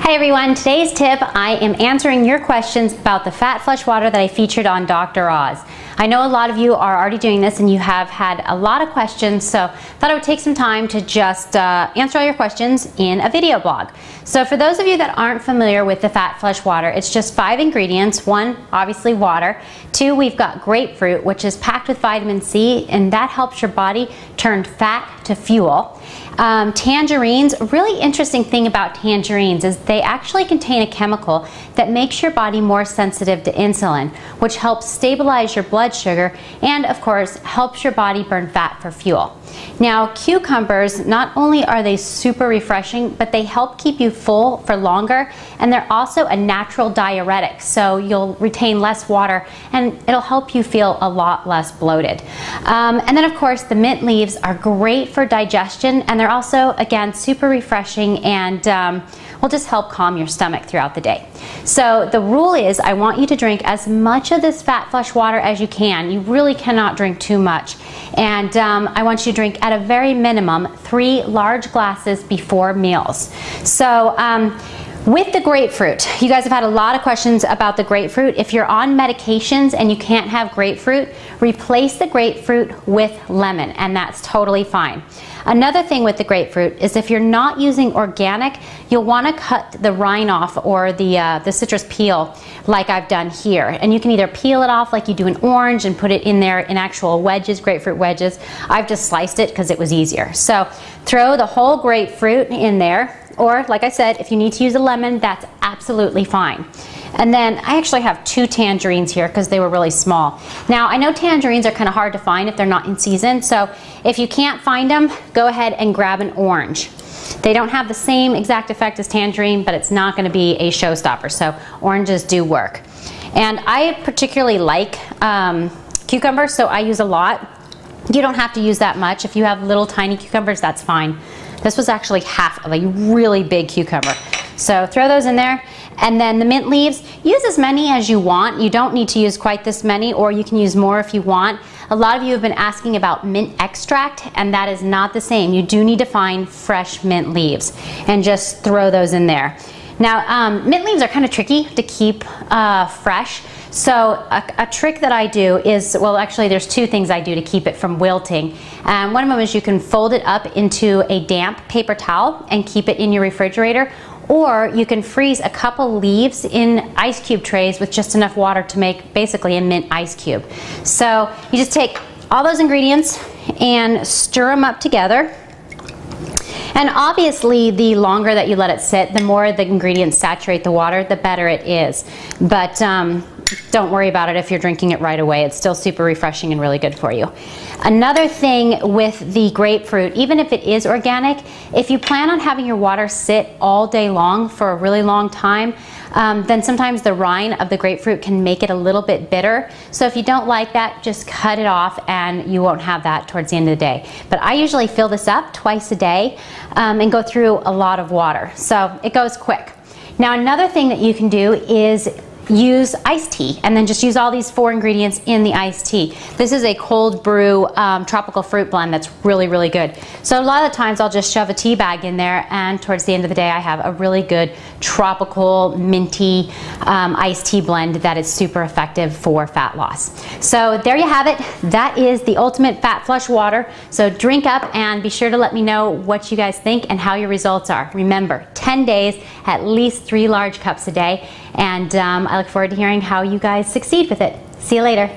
Hi everyone, today's tip, I am answering your questions about the Fat Flush water that I featured on Dr. Oz. I know a lot of you are already doing this and you have had a lot of questions, so thought I would take some time to just answer all your questions in a video blog. So for those of you that aren't familiar with the Fat Flush water, it's just 5 ingredients. 1, obviously water. 2, we've got grapefruit, which is packed with vitamin C, and that helps your body turn fat to fuel. Tangerines, a really interesting thing about tangerines is they actually contain a chemical that makes your body more sensitive to insulin, which helps stabilize your blood sugar and of course helps your body burn fat for fuel. Now cucumbers, not only are they super refreshing, but they help keep you full for longer, and they're also a natural diuretic, so you'll retain less water and it'll help you feel a lot less bloated. And then of course the mint leaves are great for digestion, and they're also again super refreshing and will just help calm your stomach throughout the day. So the rule is I want you to drink as much of this Fat Flush water as you can. You really cannot drink too much. And I want you to drink at a very minimum 3 large glasses before meals. So with the grapefruit, you guys have had a lot of questions about the grapefruit. If you're on medications and you can't have grapefruit, replace the grapefruit with lemon, and that's totally fine. Another thing with the grapefruit is if you're not using organic, you'll want to cut the rind off, or the citrus peel like I've done here. And you can either peel it off like you do an orange and put it in there in actual wedges, grapefruit wedges. I've just sliced it because it was easier. So throw the whole grapefruit in there, or like I said, if you need to use a lemon, that's absolutely fine. And then I actually have 2 tangerines here because they were really small. Now I know tangerines are kind of hard to find if they're not in season, so if you can't find them, go ahead and grab an orange. They don't have the same exact effect as tangerine, but it's not going to be a showstopper, so oranges do work. And I particularly like cucumbers, so I use a lot. You don't have to use that much. If you have little tiny cucumbers, that's fine. This was actually half of a really big cucumber. So throw those in there. And then the mint leaves, use as many as you want. You don't need to use quite this many, or you can use more if you want. A lot of you have been asking about mint extract, and that is not the same. You do need to find fresh mint leaves and just throw those in there. Now, mint leaves are kind of tricky to keep fresh. So a trick that I do is, well actually there's 2 things I do to keep it from wilting. One of them is you can fold it up into a damp paper towel and keep it in your refrigerator, or you can freeze a couple leaves in ice cube trays with just enough water to make basically a mint ice cube. So you just take all those ingredients and stir them up together. And obviously the longer that you let it sit, the more the ingredients saturate the water, the better it is. But don't worry about it if you're drinking it right away. It's still super refreshing and really good for you. Another thing with the grapefruit, even if it is organic, if you plan on having your water sit all day long for a really long time, then sometimes the rind of the grapefruit can make it a little bit bitter. So if you don't like that, just cut it off and you won't have that towards the end of the day. But I usually fill this up twice a day and go through a lot of water. So it goes quick. Now another thing that you can do is use iced tea, and then just use all these 4 ingredients in the iced tea. This is a cold brew tropical fruit blend that's really, really good. So a lot of the times I'll just shove a tea bag in there, and towards the end of the day I have a really good tropical minty iced tea blend that is super effective for fat loss. So there you have it. That is the ultimate Fat Flush water. So drink up and be sure to let me know what you guys think and how your results are. Remember, 10 days, at least 3 large cups a day, and I look forward to hearing how you guys succeed with it. See you later.